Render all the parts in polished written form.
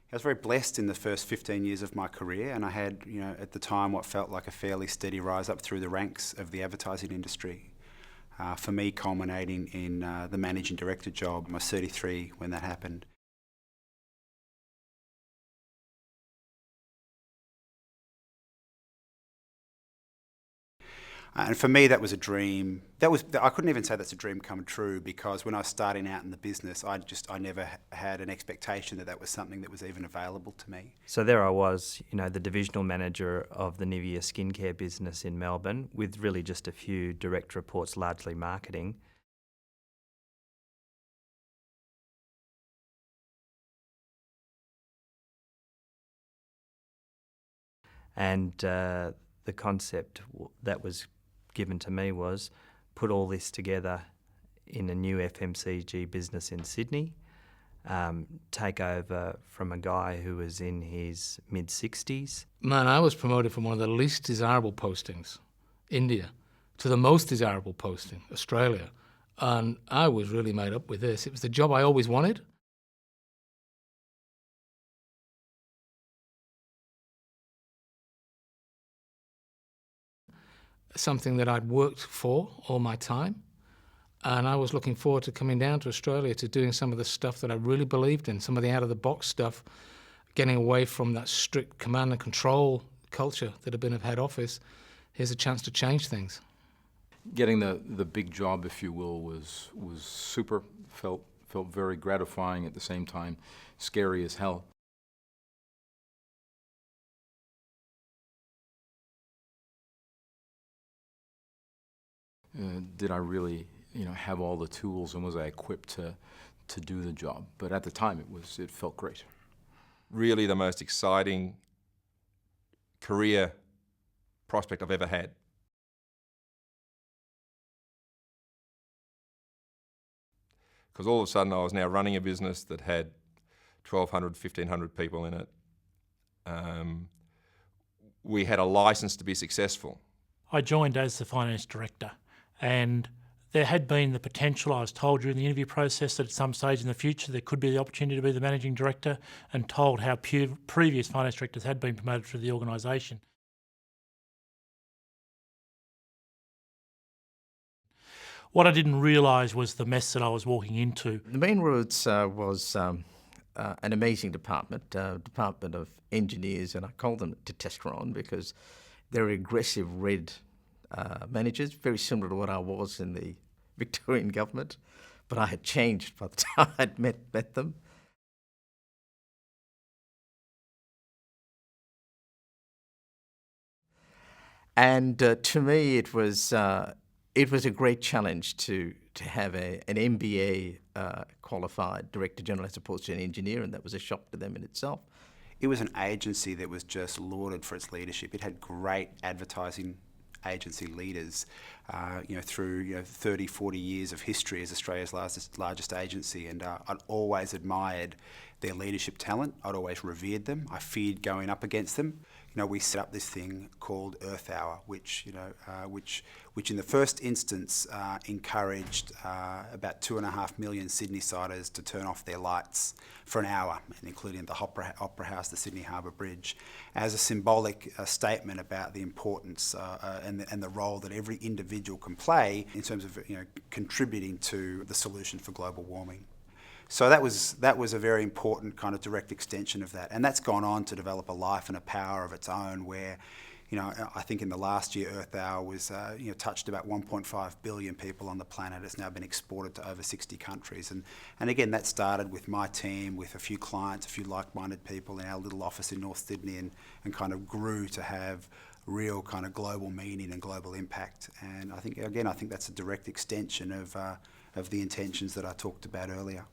I was very blessed in the first 15 years of my career, and I had, at the time, what felt like a fairly steady rise up through the ranks of the advertising industry. For me, culminating in the managing director job. I was 33 when that happened. And for me, that was a dream. I couldn't even say that's a dream come true, because when I was starting out in the business, I never had an expectation that that was something that was even available to me. So there I was, the divisional manager of the Nivea skincare business in Melbourne, with really just a few direct reports, largely marketing. And the concept that was given to me was put all this together in a new FMCG business in Sydney, take over from a guy who was in his mid-60s. Man, I was promoted from one of the least desirable postings, India, to the most desirable posting, Australia. And I was really made up with this. It was the job I always wanted. Something that I'd worked for all my time. And I was looking forward to coming down to Australia to doing some of the stuff that I really believed in, some of the out-of-the-box stuff, getting away from that strict command and control culture that had been at head office. Here's a chance to change things. Getting the big job, if you will, was super, felt very gratifying, at the same time scary as hell. Did I really, have all the tools, and was I equipped to do the job? But at the time, it felt great. Really the most exciting career prospect I've ever had. Because all of a sudden I was now running a business that had 1,200, 1,500 people in it. We had a license to be successful. I joined as the finance director, and there had been the potential, I was told during the interview process, that at some stage in the future there could be the opportunity to be the managing director, and told how previous finance directors had been promoted through the organisation. What I didn't realise was the mess that I was walking into. The Main Roads was an amazing department, Department of Engineers, and I call them testosterone because they're aggressive red managers, very similar to what I was in the Victorian government, but I had changed by the time I'd met them. And to me, it was a great challenge to have an MBA qualified Director General as opposed to an engineer, and that was a shock to them in itself. It was an agency that was just lauded for its leadership. It had great advertising agency leaders, through 30, 40 years of history as Australia's largest agency, and I'd always admired their leadership talent. I'd always revered them. I feared going up against them. We set up this thing called Earth Hour, which in the first instance encouraged about 2.5 million Sydney-siders to turn off their lights for an hour, and including the Opera House, the Sydney Harbour Bridge, as a symbolic statement about the importance and the role that every individual can play in terms of contributing to the solution for global warming. So that was a very important kind of direct extension of that, and that's gone on to develop a life and a power of its own. Where, I think in the last year, Earth Hour was touched about 1.5 billion people on the planet. It's now been exported to over 60 countries, and again that started with my team, with a few clients, a few like-minded people in our little office in North Sydney, and kind of grew to have real kind of global meaning and global impact. And I think that's a direct extension of the intentions that I talked about earlier.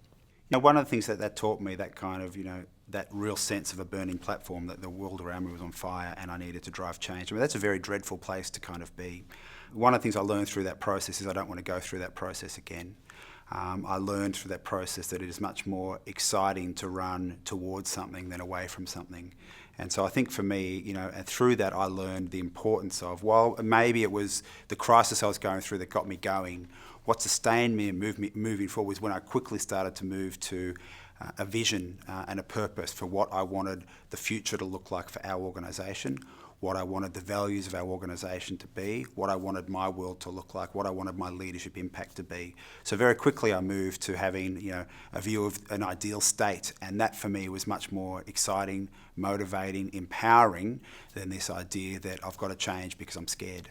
You know, one of the things that taught me, that kind of, that real sense of a burning platform, that the world around me was on fire and I needed to drive change. I mean, that's a very dreadful place to kind of be. One of the things I learned through that process is I don't want to go through that process again. I learned through that process that it is much more exciting to run towards something than away from something. And so I think for me, and through that I learned the importance of, while maybe it was the crisis I was going through that got me going, what sustained me and moving forward was when I quickly started to move to a vision and a purpose for what I wanted the future to look like for our organisation, what I wanted the values of our organisation to be, what I wanted my world to look like, what I wanted my leadership impact to be. So very quickly I moved to having a view of an ideal state, and that for me was much more exciting, motivating, empowering than this idea that I've got to change because I'm scared.